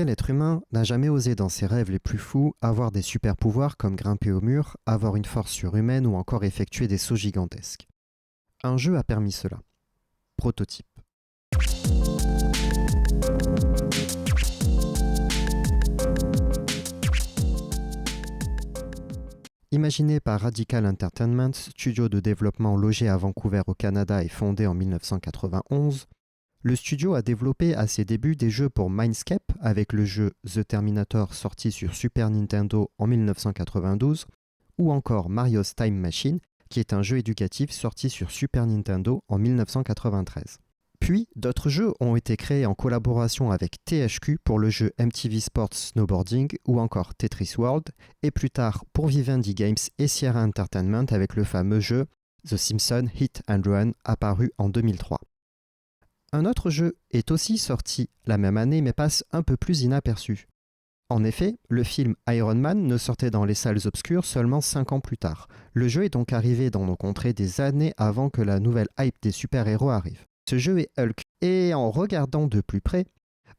Quel être humain n'a jamais osé dans ses rêves les plus fous avoir des super pouvoirs comme grimper au mur, avoir une force surhumaine ou encore effectuer des sauts gigantesques? Un jeu a permis cela. Prototype. Imaginé par Radical Entertainment, studio de développement logé à Vancouver au Canada et fondé en 1991, le studio a développé à ses débuts des jeux pour Mindscape avec le jeu The Terminator sorti sur Super Nintendo en 1992 ou encore Mario's Time Machine qui est un jeu éducatif sorti sur Super Nintendo en 1993. Puis, d'autres jeux ont été créés en collaboration avec THQ pour le jeu MTV Sports Snowboarding ou encore Tetris World, et plus tard pour Vivendi Games et Sierra Entertainment avec le fameux jeu The Simpsons Hit and Run apparu en 2003. Un autre jeu est aussi sorti la même année mais passe un peu plus inaperçu. En effet, le film Iron Man ne sortait dans les salles obscures seulement 5 ans plus tard. Le jeu est donc arrivé dans nos contrées des années avant que la nouvelle hype des super-héros arrive. Ce jeu est Hulk, et en regardant de plus près,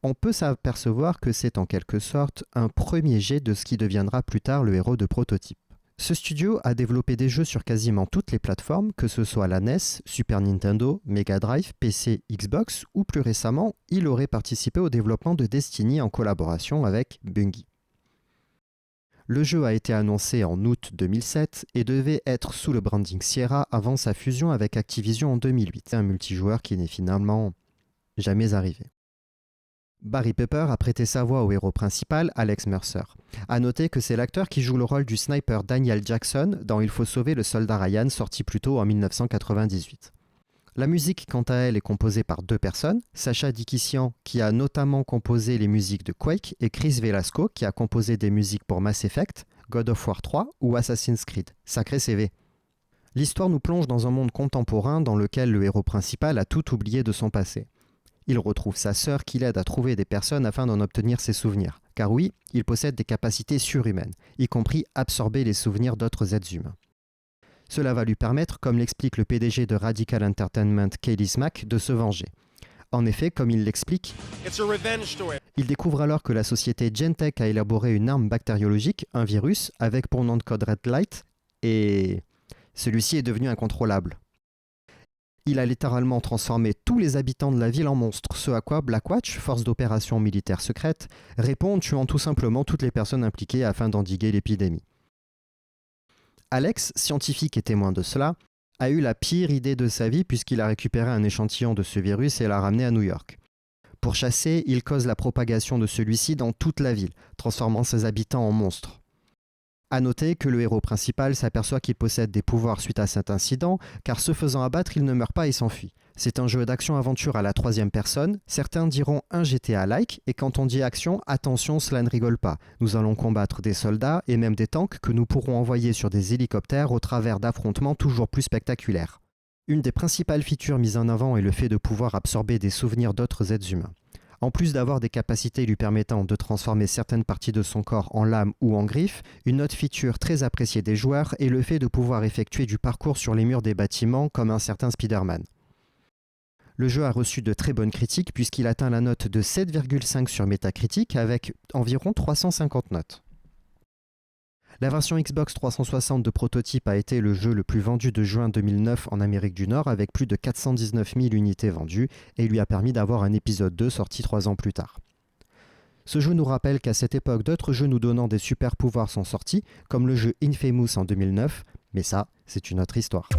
on peut s'apercevoir que c'est en quelque sorte un premier jet de ce qui deviendra plus tard le héros de Prototype. Ce studio a développé des jeux sur quasiment toutes les plateformes, que ce soit la NES, Super Nintendo, Mega Drive, PC, Xbox, ou plus récemment, il aurait participé au développement de Destiny en collaboration avec Bungie. Le jeu a été annoncé en août 2007 et devait être sous le branding Sierra avant sa fusion avec Activision en 2008, un multijoueur qui n'est finalement jamais arrivé. Barry Pepper a prêté sa voix au héros principal, Alex Mercer. A noter que c'est l'acteur qui joue le rôle du sniper Daniel Jackson dans Il faut sauver le soldat Ryan, sorti plus tôt en 1998. La musique, quant à elle, est composée par 2 personnes, Sacha Dikisian, qui a notamment composé les musiques de Quake, et Chris Velasco, qui a composé des musiques pour Mass Effect, God of War 3 ou Assassin's Creed. Sacré CV. L'histoire nous plonge dans un monde contemporain dans lequel le héros principal a tout oublié de son passé. Il retrouve sa sœur qui l'aide à trouver des personnes afin d'en obtenir ses souvenirs. Car oui, il possède des capacités surhumaines, y compris absorber les souvenirs d'autres êtres humains. Cela va lui permettre, comme l'explique le PDG de Radical Entertainment, Kaylee Smack, de se venger. En effet, comme il l'explique, il découvre alors que la société Genentech a élaboré une arme bactériologique, un virus, avec pour nom de code Red Light, et celui-ci est devenu incontrôlable. Il a littéralement transformé tous les habitants de la ville en monstres, ce à quoi Blackwatch, force d'opération militaire secrète, répond en tuant tout simplement toutes les personnes impliquées afin d'endiguer l'épidémie. Alex, scientifique et témoin de cela, a eu la pire idée de sa vie puisqu'il a récupéré un échantillon de ce virus et l'a ramené à New York. Pour chasser, il cause la propagation de celui-ci dans toute la ville, transformant ses habitants en monstres. A noter que le héros principal s'aperçoit qu'il possède des pouvoirs suite à cet incident, car se faisant abattre, il ne meurt pas et s'enfuit. C'est un jeu d'action-aventure à la 3e personne, certains diront un GTA-like, et quand on dit action, attention, cela ne rigole pas. Nous allons combattre des soldats et même des tanks que nous pourrons envoyer sur des hélicoptères au travers d'affrontements toujours plus spectaculaires. Une des principales features mises en avant est le fait de pouvoir absorber des souvenirs d'autres êtres humains. En plus d'avoir des capacités lui permettant de transformer certaines parties de son corps en lames ou en griffes, une autre feature très appréciée des joueurs est le fait de pouvoir effectuer du parcours sur les murs des bâtiments comme un certain Spider-Man. Le jeu a reçu de très bonnes critiques puisqu'il atteint la note de 7,5 sur Metacritic avec environ 350 notes. La version Xbox 360 de Prototype a été le jeu le plus vendu de juin 2009 en Amérique du Nord avec plus de 419 000 unités vendues et lui a permis d'avoir un épisode 2 sorti 3 ans plus tard. Ce jeu nous rappelle qu'à cette époque, d'autres jeux nous donnant des super pouvoirs sont sortis, comme le jeu Infamous en 2009, mais ça, c'est une autre histoire.